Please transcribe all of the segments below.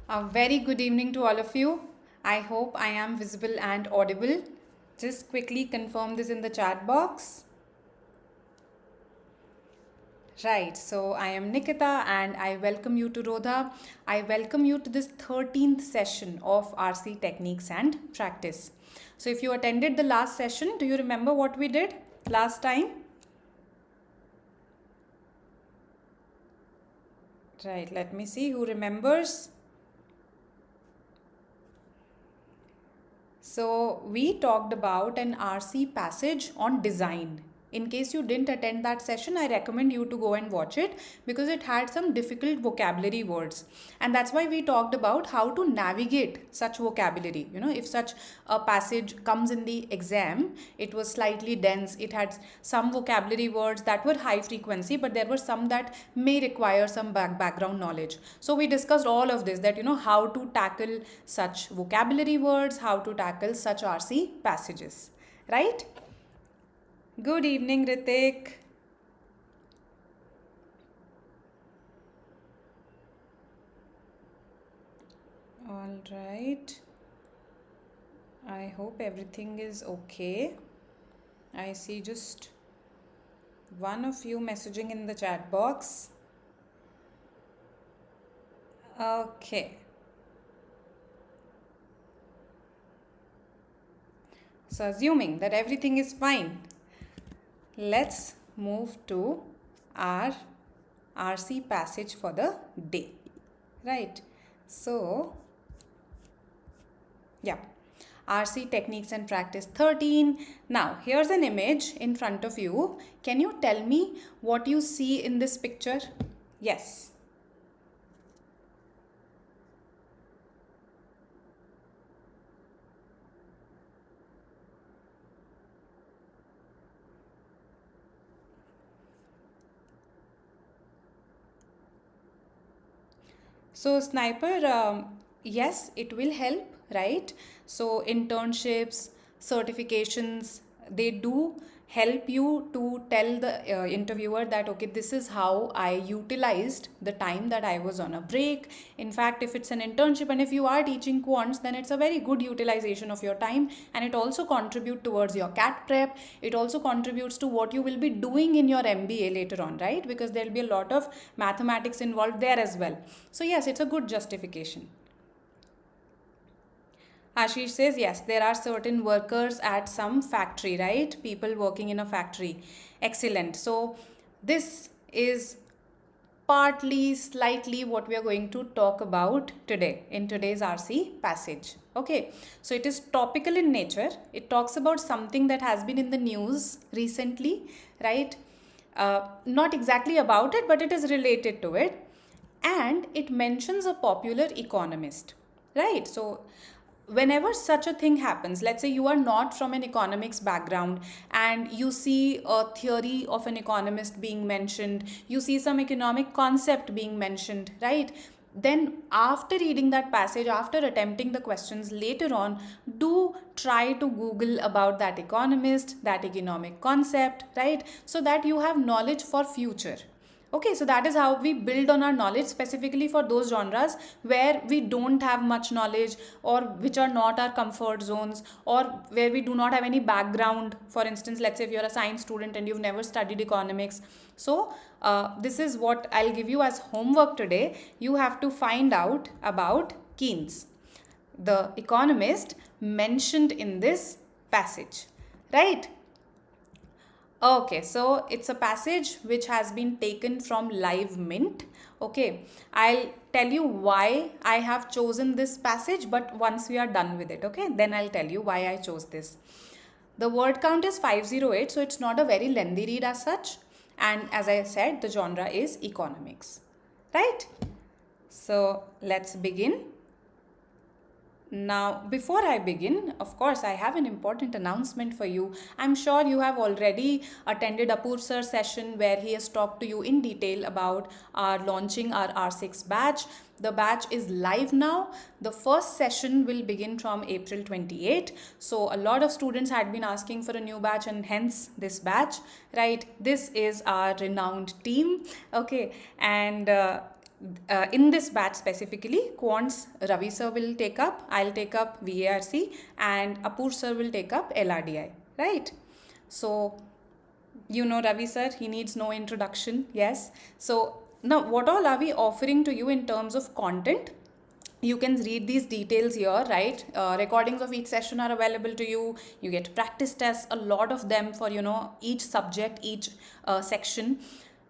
A very good evening to all of you. I hope I am visible and audible. Just quickly confirm this in the chat box. Right, so I am Nikita and I welcome you to Rodha. I welcome you to this 13th session of RC Techniques and Practice. So, if you attended the last session, do you remember what we did last time? Right, let me see who remembers. So, we talked about an RC passage on design. In case you didn't attend that session, I recommend you to go and watch it because it had some difficult vocabulary words. And that's why we talked about how to navigate such vocabulary. If such a passage comes in the exam, it was slightly dense, it had some vocabulary words that were high frequency, but there were some that may require some background knowledge. So we discussed all of this, that how to tackle such vocabulary words, how to tackle such RC passages, right? Good evening, Ritik. All right. I hope everything is okay. I see just one of you messaging in the chat box. Okay. So, assuming that everything is fine, let's move to our RC passage for the day. Right. So, yeah. RC Techniques and Practice 13. Now, here's an image in front of you. Can you tell me what you see in this picture? Yes. So, Sniper, yes, it will help, right? So, internships, certifications, they do help you to tell the interviewer that, okay, this is how I utilized the time that I was on a break. In fact, if it's an internship and if you are teaching quants, then it's a very good utilization of your time, and it also contributes towards your CAT prep. It also contributes to what you will be doing in your MBA later on, right? Because there'll be a lot of mathematics involved there as well. So yes, it's a good justification. Ashish says, yes, there are certain workers at some factory, right? People working in a factory. Excellent. So, this is partly, slightly what we are going to talk about today in today's RC passage. Okay, so it is topical in nature. It talks about something that has been in the news recently, right? Not exactly about it, but it is related to it. And it mentions a popular economist, right? So, whenever such a thing happens, let's say you are not from an economics background and you see a theory of an economist being mentioned, you see some economic concept being mentioned, right? Then after reading that passage, after attempting the questions later on, do try to Google about that economist, that economic concept, right? So that you have knowledge for future. Okay, so that is how we build on our knowledge, specifically for those genres where we don't have much knowledge, or which are not our comfort zones, or where we do not have any background. For instance, let's say if you're a science student and you've never studied economics. So this is what I'll give you as homework today. You have to find out about Keynes, the economist mentioned in this passage, right? Okay, so it's a passage which has been taken from Live Mint. Okay, I'll tell you why I have chosen this passage, but once we are done with it, okay, then I'll tell you why I chose this. The word count is 508, so it's not a very lengthy read as such. And as I said, the genre is economics, right? So let's begin. Now, before I begin, of course, I have an important announcement for you. I'm sure you have already attended Apur sir's session where he has talked to you in detail about our launching our R6 batch. The batch is live now. The first session will begin from April 28. So a lot of students had been asking for a new batch, and hence this batch, right? This is our renowned team. Okay, and in this batch specifically, quants Ravi sir will take up, I'll take up VARC, and Apur sir will take up LRDI, right? So, you know Ravi sir, he needs no introduction, yes. So, now what all are we offering to you in terms of content? You can read these details here, right? Recordings of each session are available to you. You get practice tests, a lot of them for, each subject, each section.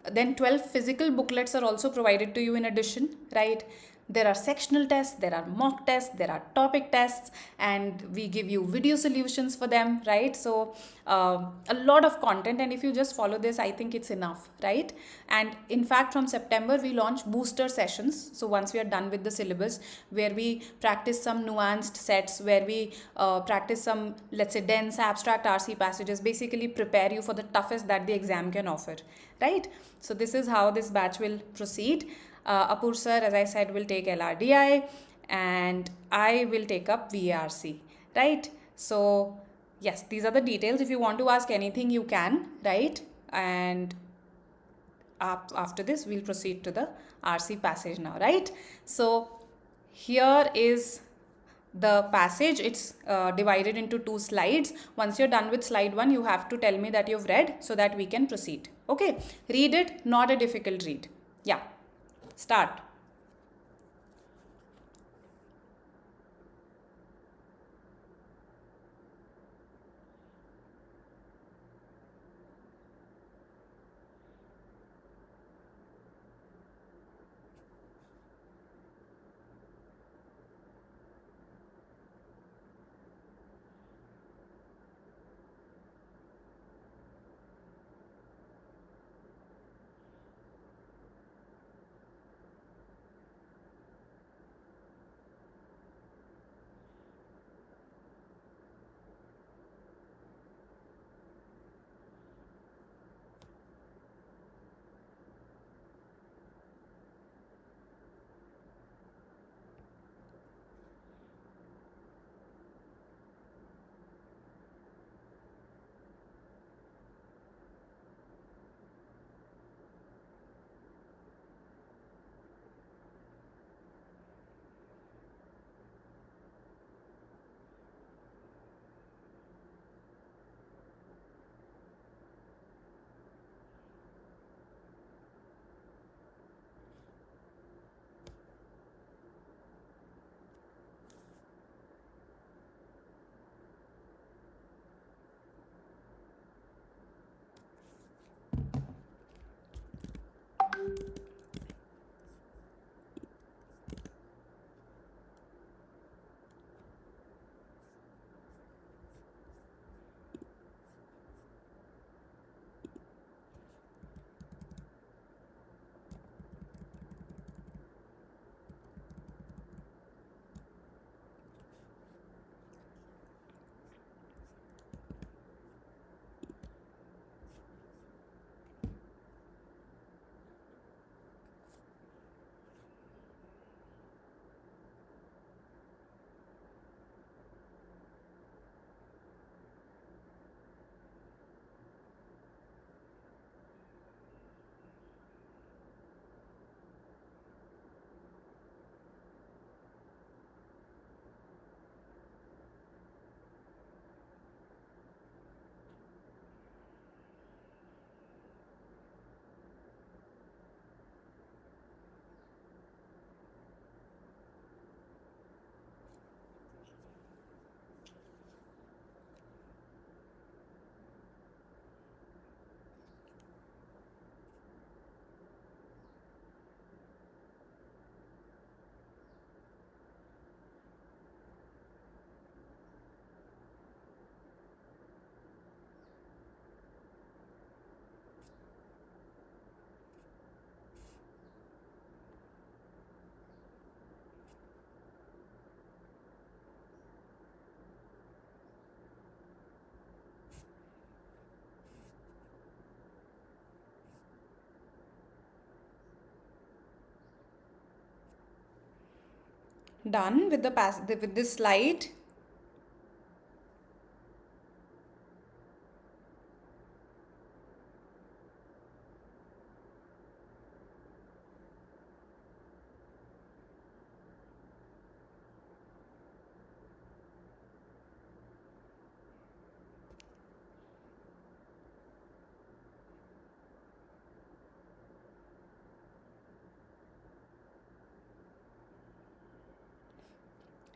Then 12 physical booklets are also provided to you in addition, right? There are sectional tests, there are mock tests, there are topic tests, and we give you video solutions for them, right? So a lot of content, and if you just follow this, I think it's enough, right? And in fact, from September we launch booster sessions. So once we are done with the syllabus, where we practice some nuanced sets, where we practice some, let's say, dense abstract RC passages, basically prepare you for the toughest that the exam can offer, right? So this is how this batch will proceed. Apur sir, as I said, will take LRDI, and I will take up VARC, right? So yes, these are the details. If you want to ask anything, you can, right? And after this, we'll proceed to the RC passage now, right? So here is the passage. It's divided into 2 slides. Once you're done with slide 1, you have to tell me that you've read so that we can proceed. Okay, read it, not a difficult read. Yeah, start. Done with the with this slide.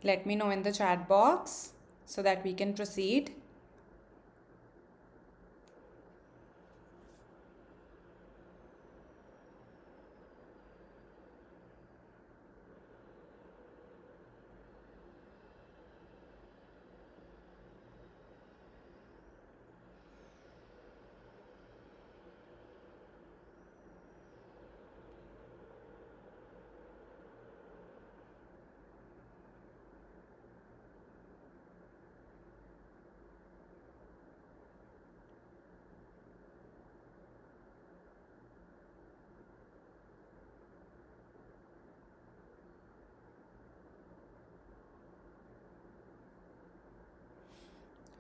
Let me know in the chat box so that we can proceed.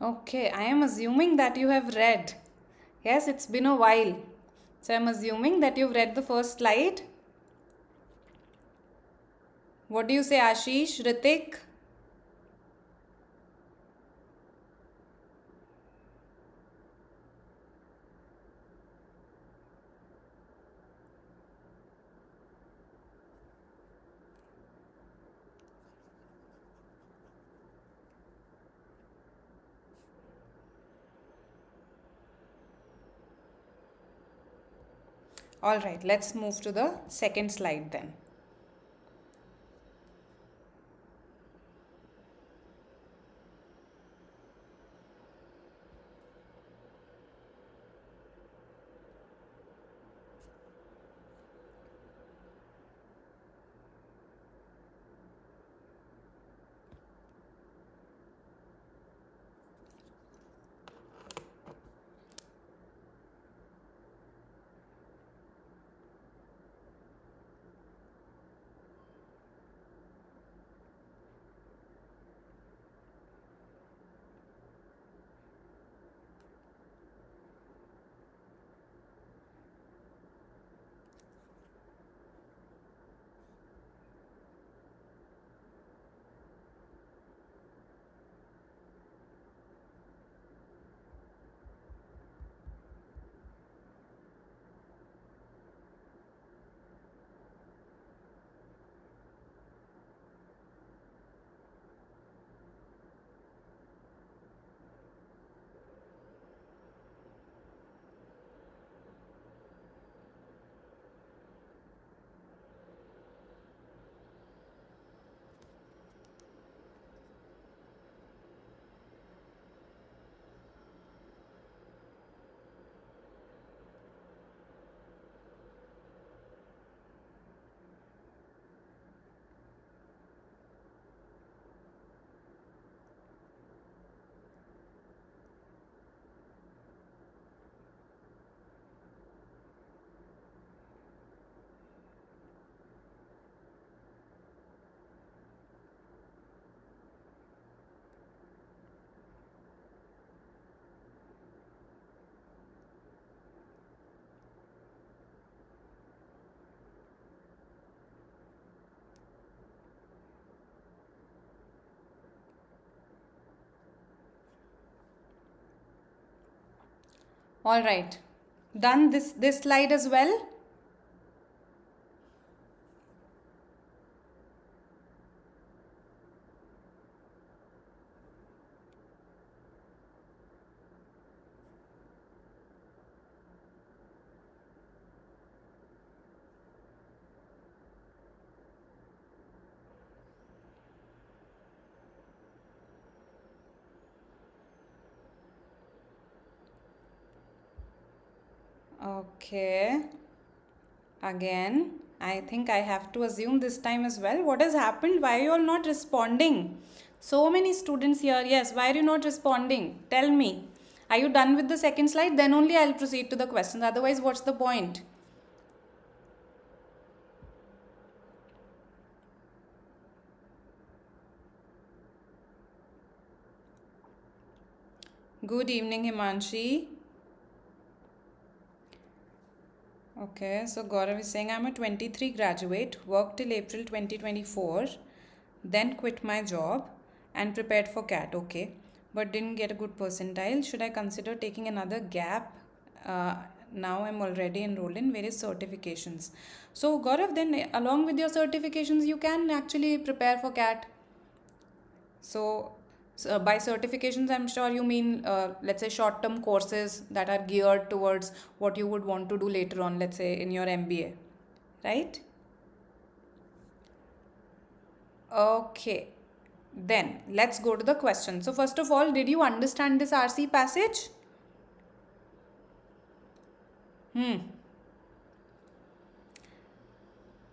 Okay, I am assuming that you have read. Yes, it's been a while. So I'm assuming that you've read the first slide. What do you say, Ashish, Ritik? All right, let's move to the second slide then. All right, done this slide as well. Okay. Again, I think I have to assume this time as well. What has happened? Why are you all not responding? So many students here. Yes, why are you not responding? Tell me. Are you done with the second slide? Then only I'll proceed to the questions. Otherwise, what's the point? Good evening, Himanshi. Okay, so Gaurav is saying I'm a 23 graduate, worked till April 2024, then quit my job and prepared for CAT. Okay, but didn't get a good percentile. Should I consider taking another gap? Now I'm already enrolled in various certifications. So, Gaurav, then along with your certifications, you can actually prepare for CAT. So, by certifications, I'm sure you mean, let's say, short term courses that are geared towards what you would want to do later on, let's say, in your MBA, right? Okay, then let's go to the question. So, first of all, did you understand this RC passage?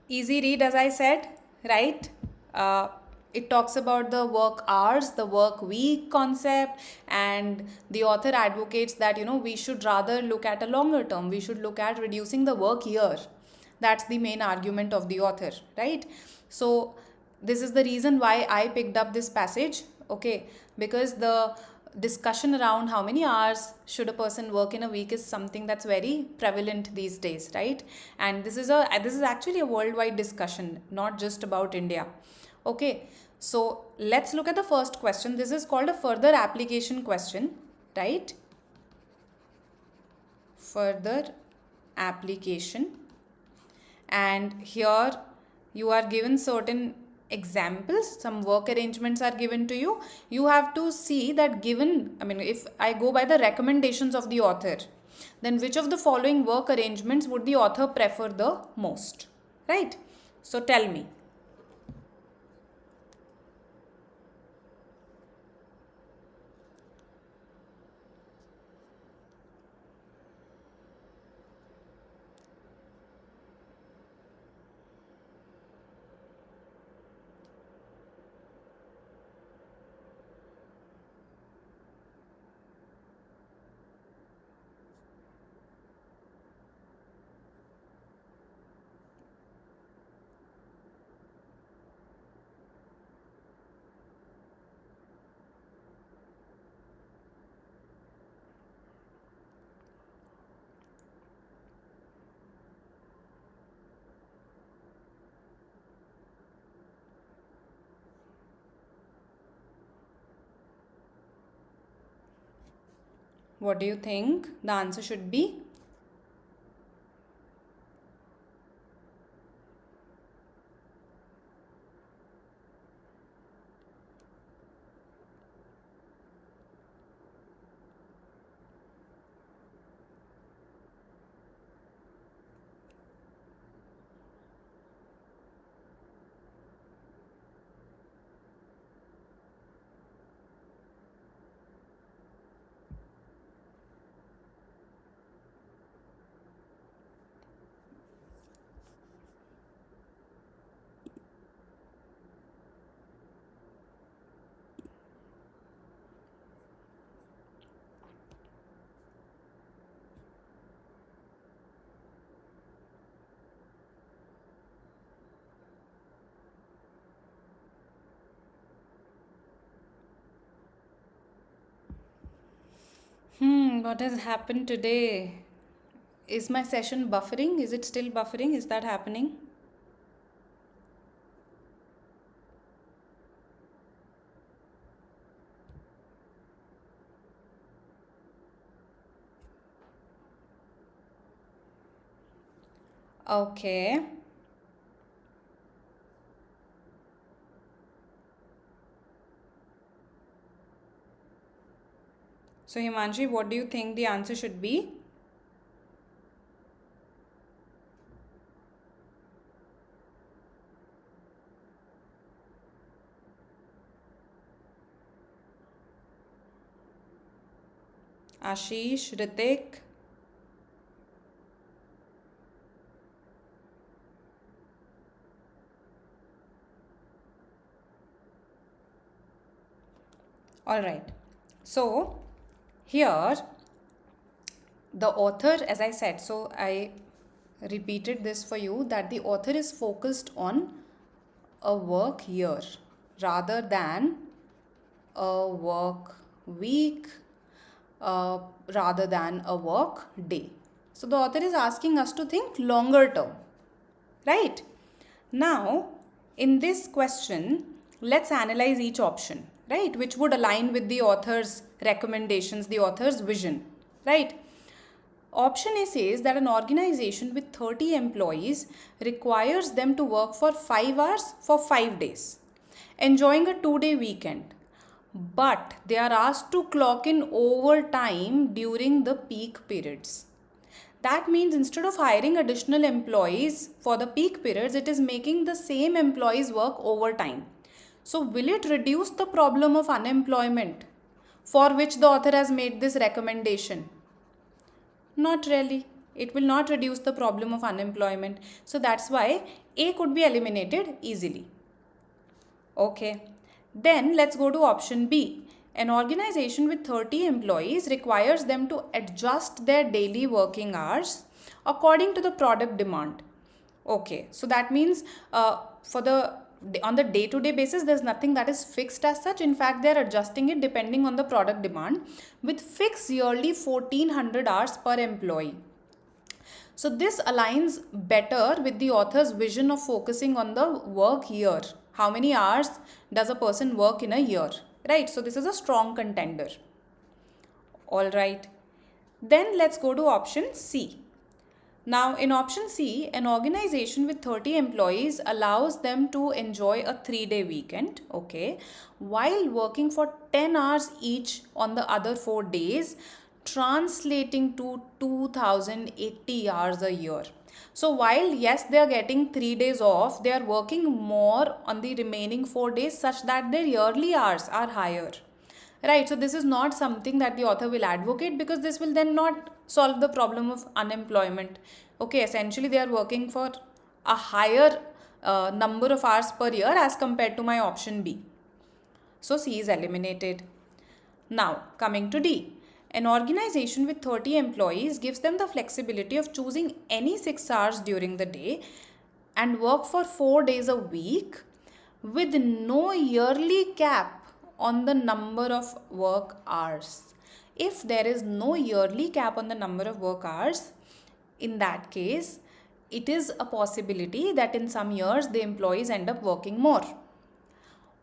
Easy read, as I said, right? Uh, it talks about the work hours, the work week concept, and the author advocates that we should rather look at a longer term. We should look at reducing the work year. That's the main argument of the author, right? So this is the reason why I picked up this passage, okay? Because the discussion around how many hours should a person work in a week is something that's very prevalent these days, right? And this is actually a worldwide discussion, not just about India. Okay, so let's look at the first question. This is called a further application question, right? Further application. And here you are given certain examples, some work arrangements are given to you. You have to see that, given, I mean, if I go by the recommendations of the author, then which of the following work arrangements would the author prefer the most, right? So tell me. What do you think the answer should be? What has happened today? Is my session buffering? Is it still buffering? Is that happening? Okay. So, Himanshi, what do you think the answer should be? Ashish, Ritik. All right. So, here the author, as I said, so I repeated this for you, that the author is focused on a work year rather than a work week, rather than a work day. So the author is asking us to think longer term, right? Now, in this question, let's analyze each option, right, which would align with the author's recommendations, the author's vision, right? Option A says that an organization with 30 employees requires them to work for 5 hours for 5 days, enjoying a 2-day weekend. but they are asked to clock in overtime during the peak periods. That means instead of hiring additional employees for the peak periods, it is making the same employees work overtime. So, will it reduce the problem of unemployment for which the author has made this recommendation? Not really. It will not reduce the problem of unemployment. So, that's why A could be eliminated easily. Okay. Then let's go to option B. An organization with 30 employees requires them to adjust their daily working hours according to the product demand. Okay, so that means for the on the day-to-day basis, there's nothing that is fixed as such. In fact, they're adjusting it depending on the product demand with fixed yearly 1400 hours per employee. So this aligns better with the author's vision of focusing on the work year. How many hours does a person work in a year? Right, so this is a strong contender. All right. Then let's go to option C. Now, in option C, an organization with 30 employees allows them to enjoy a 3-day weekend, okay, while working for 10 hours each on the other 4 days, translating to 2080 hours a year. So, while yes, they are getting 3 days off, they are working more on the remaining 4 days such that their yearly hours are higher. Right, so this is not something that the author will advocate because this will then not solve the problem of unemployment. Okay, essentially they are working for a higher number of hours per year as compared to my option B. So C is eliminated. Now, coming to D. An organization with 30 employees gives them the flexibility of choosing any 6 hours during the day and work for 4 days a week with no yearly cap on the number of work hours. If there is no yearly cap on the number of work hours, in that case, it is a possibility that in some years the employees end up working more.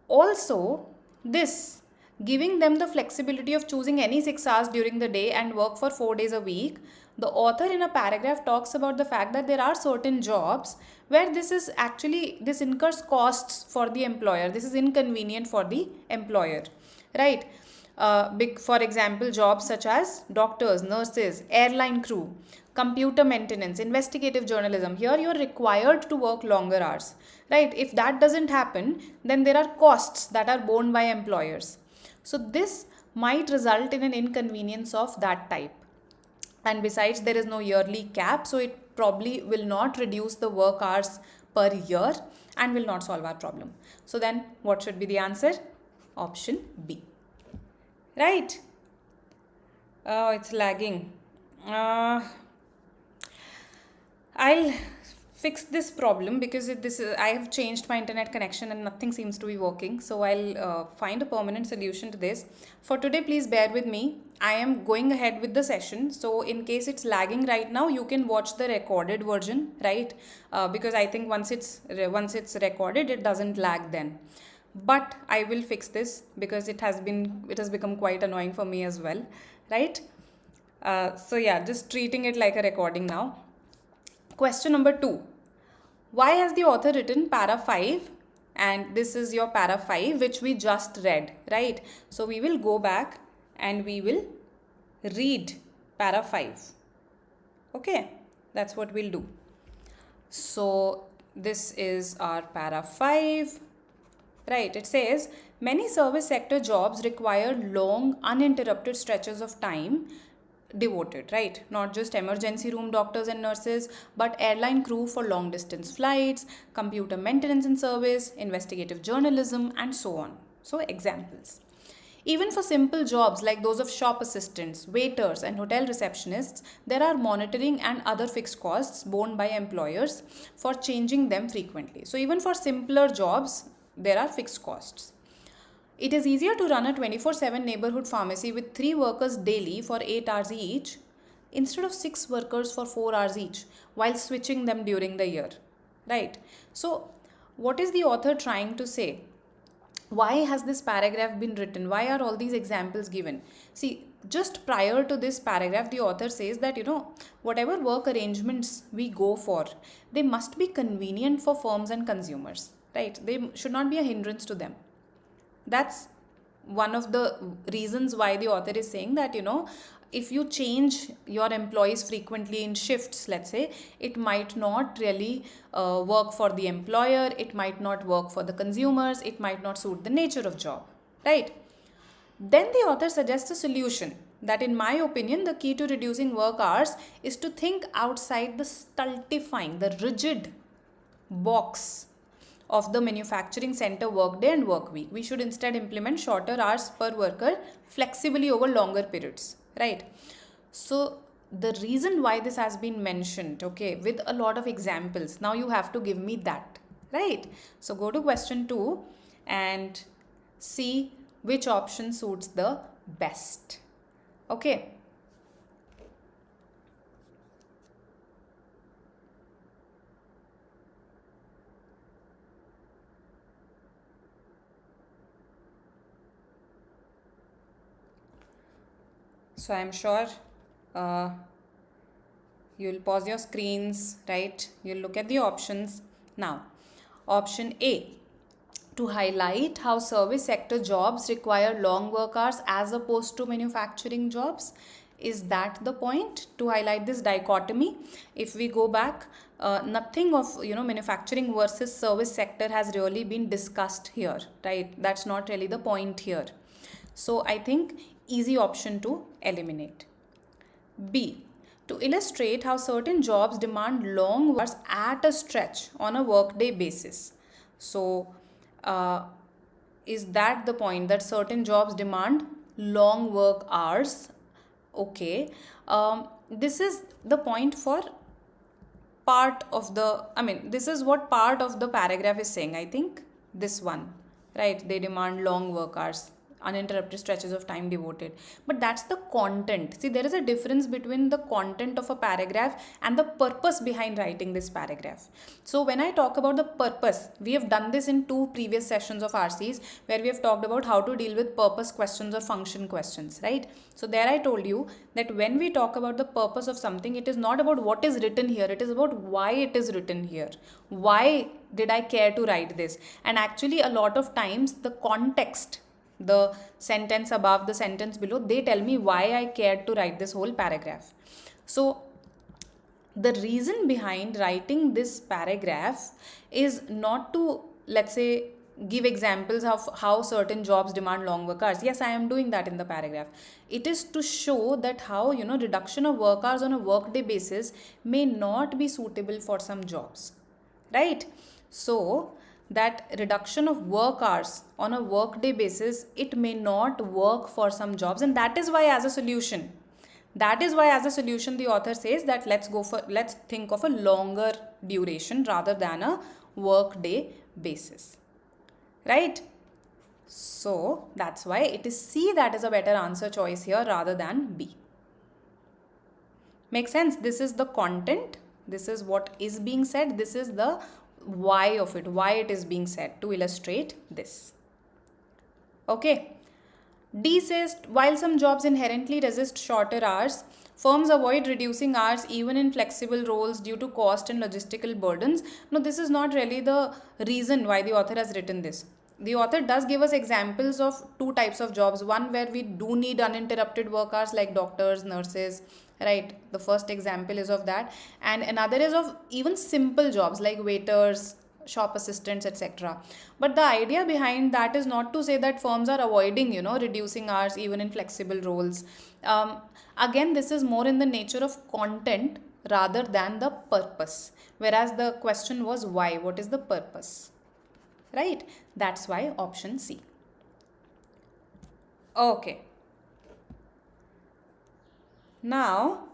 Also, this giving them the flexibility of choosing any 6 hours during the day and work for 4 days a week, the author in a paragraph talks about the fact that there are certain jobs where this incurs costs for the employer. This is inconvenient for the employer, right? For example, jobs such as doctors, nurses, airline crew, computer maintenance, investigative journalism. Here you are required to work longer hours, right? If that doesn't happen, then there are costs that are borne by employers. So this might result in an inconvenience of that type. And besides, there is no yearly cap, so it probably will not reduce the work hours per year and will not solve our problem. So then what should be the answer? Option B. Right? Oh, it's lagging. I'll fix this problem because I have changed my internet connection and nothing seems to be working. So I'll find a permanent solution to this. For today, please bear with me. I am going ahead with the session. So in case it's lagging right now, you can watch the recorded version, right? Because I think once it's recorded, it doesn't lag then. But I will fix this because it has become quite annoying for me as well, right? So yeah, just treating it like a recording now. Question number 2. Why has the author written para 5? And this is your para 5 which we just read, right? So we will go back and we will read para 5. Okay, that's what we'll do. So this is our para 5. Right, it says many service sector jobs require long uninterrupted stretches of time devoted, right? Not just emergency room doctors and nurses, but airline crew for long distance flights, computer maintenance and service, investigative journalism, and so on. So examples. Even for simple jobs like those of shop assistants, waiters, and hotel receptionists, there are monitoring and other fixed costs borne by employers for changing them frequently. So even for simpler jobs, there are fixed costs. It is easier to run a 24/7 neighborhood pharmacy with 3 workers daily for 8 hours each instead of 6 workers for 4 hours each while switching them during the year, right? So what is the author trying to say? Why has this paragraph been written? Why are all these examples given? See, just prior to this paragraph, the author says that, whatever work arrangements we go for, they must be convenient for firms and consumers, right? They should not be a hindrance to them. That's one of the reasons why the author is saying that, if you change your employees frequently in shifts, let's say, it might not really work for the employer, it might not work for the consumers, it might not suit the nature of job, right? Then the author suggests a solution that, in my opinion, the key to reducing work hours is to think outside the stultifying, the rigid box of the manufacturing center workday and work week. We should instead implement shorter hours per worker flexibly over longer periods, right? So, the reason why this has been mentioned, okay, with a lot of examples, now you have to give me that, right? So, go to question 2 and see which option suits the best. Okay. So I'm sure uh, you'll pause your screens, right? You'll look at the options. Now, option A, to highlight how service sector jobs require long work hours as opposed to manufacturing jobs. Is that the point, to highlight this dichotomy? If we go back, nothing of manufacturing versus service sector has really been discussed here, right? That's not really the point here. So I think easy option to eliminate. B, to illustrate how certain jobs demand long hours at a stretch on a workday basis. So, uh, is that the point, that certain jobs demand long work hours? Okay. This is the point for part of the, I mean, this is what part of the paragraph is saying. I think this one, right? They demand long work hours, uninterrupted stretches of time devoted. But that's the content. See, there is a difference between the content of a paragraph and the purpose behind writing this paragraph. So when I talk about the purpose, we have done this in 2 previous sessions of RCs where we have talked about how to deal with purpose questions or function questions, right? So there I told you that when we talk about the purpose of something, it is not about what is written here, it is about why it is written here. Why did I care to write this? And actually a lot of times the context, the sentence above, the sentence below, they tell me why I cared to write this whole paragraph. So the reason behind writing this paragraph is not to, let's say, give examples of how certain jobs demand long work hours. Yes, I am doing that in the paragraph. It is to show that how, reduction of work hours on a workday basis may not be suitable for some jobs, right? So that reduction of work hours on a workday basis, it may not work for some jobs, and that is why as a solution, the author says that let's think of a longer duration rather than a workday basis, right? So that's why it is C that is a better answer choice here rather than B. Make sense? This is the content, this is what is being said, this is the why of it, why it is being said, to illustrate this. Okay. D says, while some jobs inherently resist shorter hours, firms avoid reducing hours even in flexible roles due to cost and logistical burdens. No, this is not really the reason why the author has written this. The author does give us examples of 2 types of jobs. One where we do need uninterrupted work hours, like doctors, nurses, right? The first example is of that. And another is of even simple jobs like waiters, shop assistants, etc. But the idea behind that is not to say that firms are avoiding, reducing hours even in flexible roles. Again, this is more in the nature of content rather than the purpose. Whereas the question was why, what is the purpose, right? That's why option C. Okay. Now,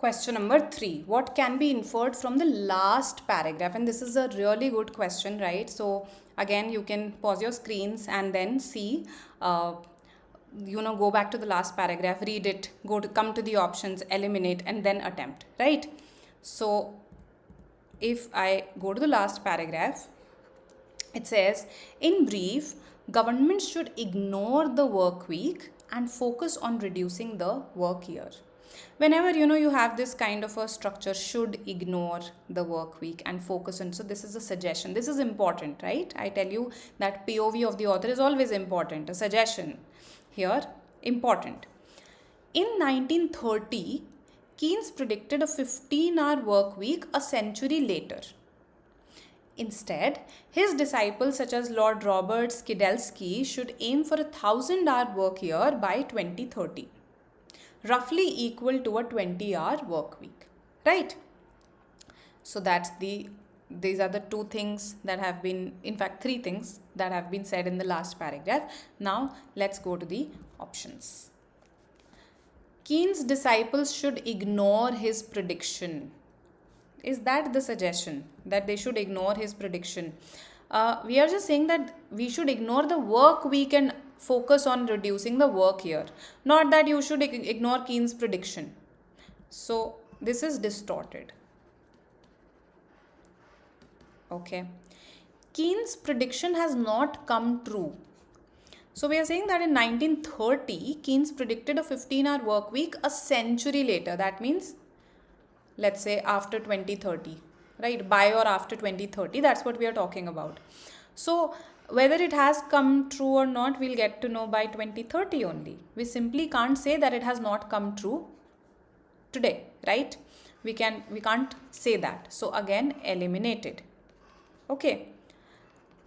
Question number 3. What can be inferred from the last paragraph? And this is a really good question, right? So again, you can pause your screens and then see, go back to the last paragraph, read it, come to the options, eliminate, and then attempt, right? So if I go to the last paragraph, it says, in brief, governments should ignore the work week and focus on reducing the work year. Whenever you have this kind of a structure, should ignore the work week and focus on. So this is a suggestion. This is important, right? I tell you that POV of the author is always important. A suggestion here, important. In 1930, Keynes predicted a 15-hour work week a century later. Instead, his disciples such as Lord Robert Skidelsky should aim for a 1,000-hour work year by 2030, roughly equal to a 20-hour work week, right? So these are the two things that have been, in fact, three things that have been said in the last paragraph. Now, let's go to the options. Keynes' disciples should ignore his prediction. Is that the suggestion, that they should ignore his prediction? We are just saying that we should ignore the work week and focus on reducing the work year, not that you should ignore Keynes' prediction. So this is distorted. Okay. Keynes' prediction has not come true. So we are saying that in 1930, Keynes predicted a 15-hour work week a century later. That means, let's say after 2030, right? By or after 2030, that's what we are talking about. So whether it has come true or not, we'll get to know by 2030 only. We simply can't say that it has not come true today, right? We can't say that. So again, eliminated. Okay.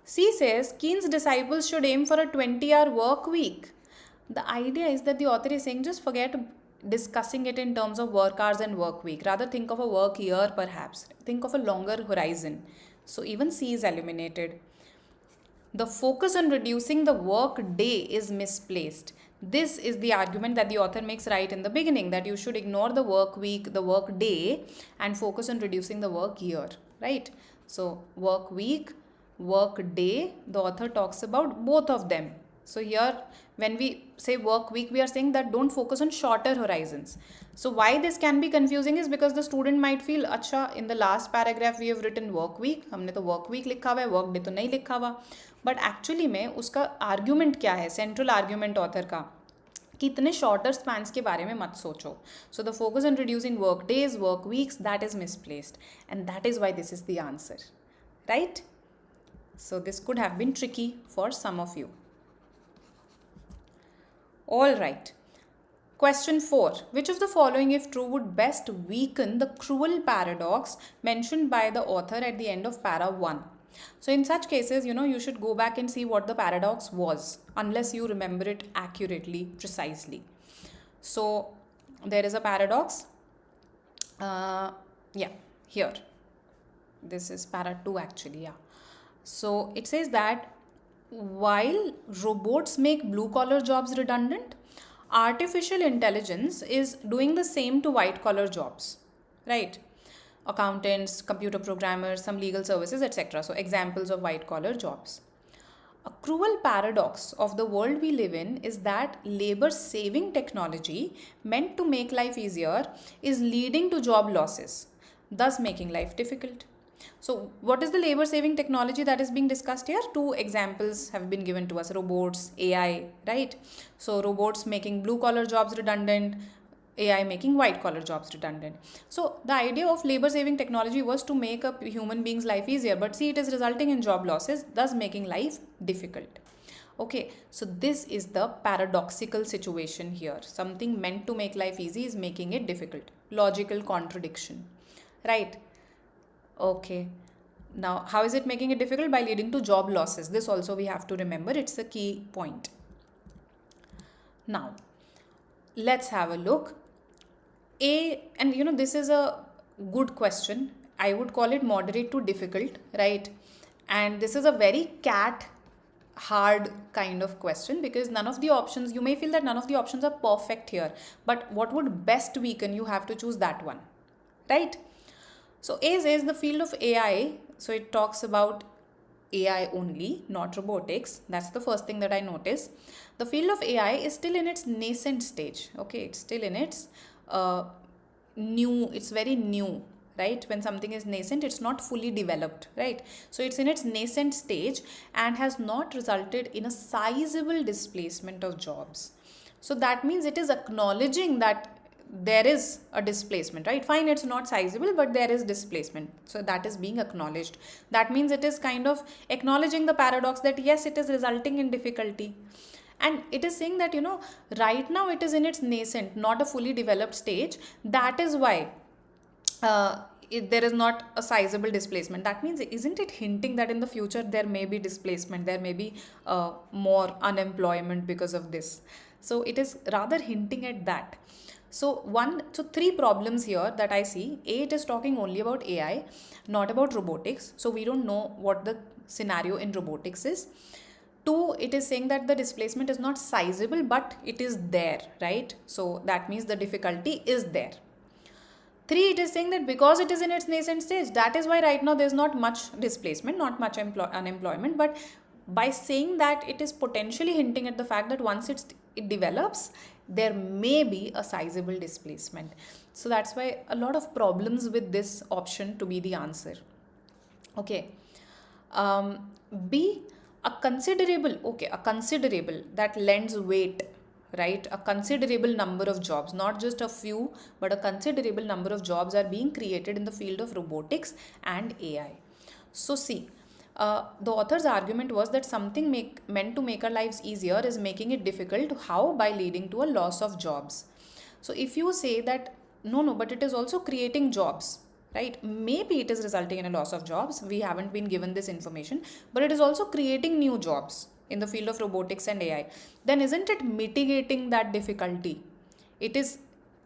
C says Keynes' disciples should aim for a 20-hour work week. The idea is that the author is saying just forget discussing it in terms of work hours and work week. Rather think of a work year perhaps. Think of a longer horizon. So even C is eliminated. The focus on reducing the work day is misplaced. This is the argument that the author makes right in the beginning, that you should ignore the work week, the work day, and focus on reducing the work year, right? So work week, work day, the author talks about both of them. So here when we say work week, we are saying that don't focus on shorter horizons. So why this can be confusing is because the student might feel, अच्छा in the last paragraph we have written work week, हमने तो work week लिखा हुआ है, work day तो नहीं लिखा हुआ. But actually में उसका argument क्या है, central argument author का, कि इतने shorter spans के बारे में मत सोचो. So the focus on reducing work days, work weeks, that is misplaced, and that is why this is the answer, right? So this could have been tricky for some of you. All right. Question 4. Which of the following, if true, would best weaken the cruel paradox mentioned by the author at the end of para 1? So in such cases, you should go back and see what the paradox was, unless you remember it accurately, precisely. So there is a paradox. Here. This is para 2 actually, yeah. So it says that while robots make blue-collar jobs redundant, artificial intelligence is doing the same to white-collar jobs, right? Accountants, computer programmers, some legal services, etc. So examples of white-collar jobs. A cruel paradox of the world we live in is that labor-saving technology meant to make life easier is leading to job losses, thus making life difficult. So what is the labor saving technology that is being discussed here? Two examples have been given to us: robots, AI, right? So robots making blue collar jobs redundant, AI making white collar jobs redundant. So the idea of labor saving technology was to make a human being's life easier, but see, it is resulting in job losses, thus making life difficult. Okay, so this is the paradoxical situation here. Something meant to make life easy is making it difficult. Logical contradiction, right? Okay. Now, how is it making it difficult? By leading to job losses. This also we have to remember. It's a key point. Now, let's have a look. This is a good question. I would call it moderate to difficult, right? And this is a very CAT hard kind of question, because none of the options, you may feel that none of the options are perfect here. But what would best weaken, you have to choose that one, right? So A says the field of AI, so it talks about AI only, not robotics. That's the first thing that I notice. The field of AI is still in its nascent stage. Okay, it's still in its uh, new, it's very new, right? When something is nascent, it's not fully developed, right? So it's in its nascent stage and has not resulted in a sizable displacement of jobs. So that means it is acknowledging that there is a displacement, right? Fine, it's not sizable, but there is displacement. So that is being acknowledged. That means it is kind of acknowledging the paradox that yes, it is resulting in difficulty. And it is saying that, right now it is in its nascent, not a fully developed stage. That is why there is not a sizable displacement. That means, isn't it hinting that in the future there may be displacement, there may be more unemployment because of this? So it is rather hinting at that. So three problems here that I see. A, it is talking only about AI, not about robotics. So we don't know what the scenario in robotics is. Two, it is saying that the displacement is not sizable, but it is there, right? So that means the difficulty is there. Three, it is saying that because it is in its nascent stage, that is why right now there's not much displacement, not much unemployment. But by saying that, it is potentially hinting at the fact that once it develops, there may be a sizable displacement. So that's why a lot of problems with this option to be the answer. Okay. B, a considerable that lends weight, right? A considerable number of jobs, not just a few, but a considerable number of jobs are being created in the field of robotics and AI. So see, the author's argument was that something meant to make our lives easier is making it difficult. How? By leading to a loss of jobs. So if you say that no, but it is also creating jobs, right? Maybe it is resulting in a loss of jobs. We haven't been given this information, but it is also creating new jobs in the field of robotics and AI. Then isn't it mitigating that difficulty? It is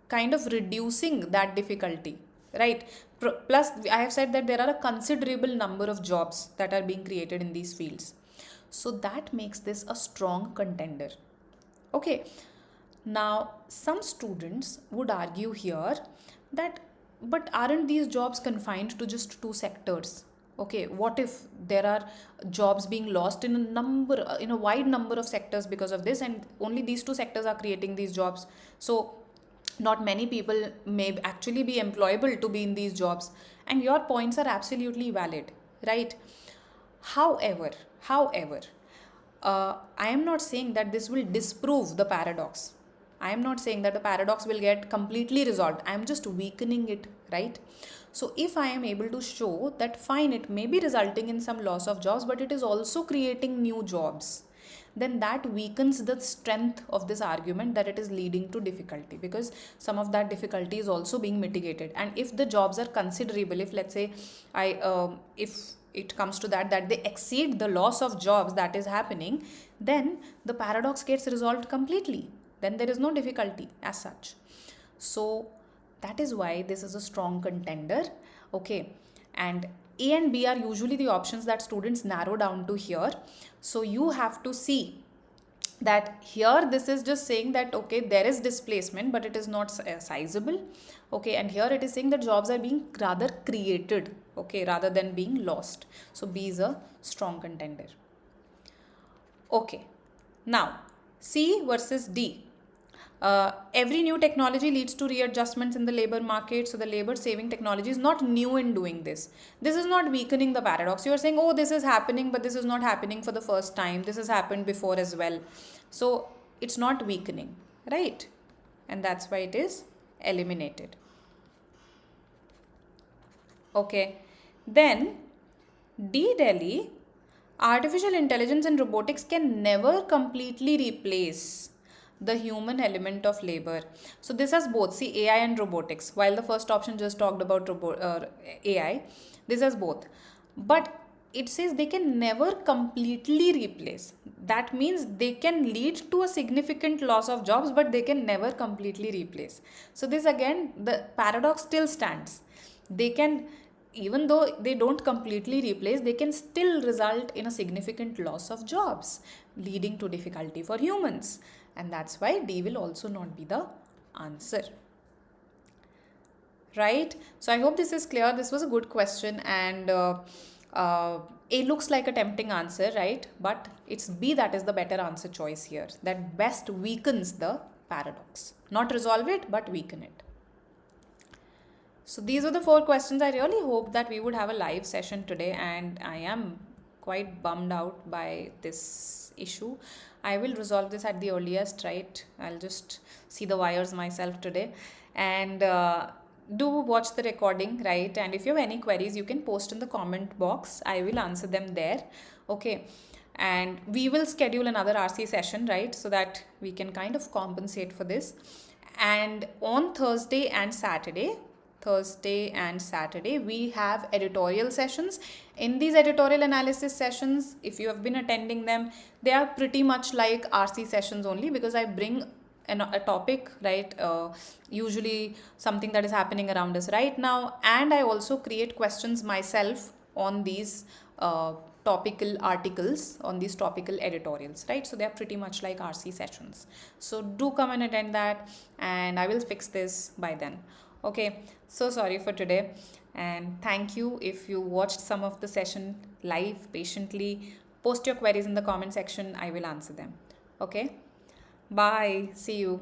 kind of reducing that difficulty, right? Plus, I have said that there are a considerable number of jobs that are being created in these fields. So that makes this a strong contender. Okay. Now, some students would argue here that, but aren't these jobs confined to just two sectors? Okay, what if there are jobs being lost in a wide number of sectors because of this, and only these two sectors are creating these jobs? So, not many people may actually be employable to be in these jobs. And your points are absolutely valid, right? However, I am not saying that this will disprove the paradox. I am not saying that the paradox will get completely resolved. I am just weakening it, right? So if I am able to show that fine, it may be resulting in some loss of jobs, but it is also creating new jobs, then that weakens the strength of this argument that it is leading to difficulty, because some of that difficulty is also being mitigated. And if the jobs are considerable, if let's say if it comes to that they exceed the loss of jobs that is happening, then the paradox gets resolved completely. Then there is no difficulty as such. So that is why this is a strong contender. Okay. And A and B are usually the options that students narrow down to here. So you have to see that here this is just saying that okay, there is displacement, but it is not sizable. Okay, and here it is saying that jobs are being rather created, okay, rather than being lost. So B is a strong contender. Okay, now C versus D. Every new technology leads to readjustments in the labor market. So the labor saving technology is not new in doing this. This is not weakening the paradox. You are saying, oh, this is happening, but this is not happening for the first time. This has happened before as well. So it's not weakening, right? And that's why it is eliminated. Okay. Then D Delhi, artificial intelligence and robotics can never completely replace the human element of labor. So this has both, see, AI and robotics. While the first option just talked about AI, this has both. But it says they can never completely replace. That means they can lead to a significant loss of jobs, but they can never completely replace. So this again, the paradox still stands. They can, even though they don't completely replace, they can still result in a significant loss of jobs, leading to difficulty for humans. And that's why D will also not be the answer. right? So I hope this is clear. This was a good question, and uh, it looks like a tempting answer, right? But it's B that is the better answer choice here. That best weakens the paradox, not resolve it, but weaken it. So these were the four questions. I really hope that we would have a live session today, and I am quite bummed out by this issue. I will resolve this at the earliest, right? I'll just see the wires myself today, and do watch the recording, right? And if you have any queries, you can post in the comment box. I will answer them there. Okay. And we will schedule another RC session, right? So that we can kind of compensate for this. And on Thursday and Saturday, we have editorial sessions. In these editorial analysis sessions, if you have been attending them, they are pretty much like RC sessions only, because I bring a topic, right? Usually something that is happening around us right now, and I also create questions myself on these topical articles, on these topical editorials, right? So they are pretty much like RC sessions. So do come and attend that, and I will fix this by then. Okay, so sorry for today, and thank you if you watched some of the session live patiently. Post your queries in the comment section, I will answer them. Okay, bye, see you.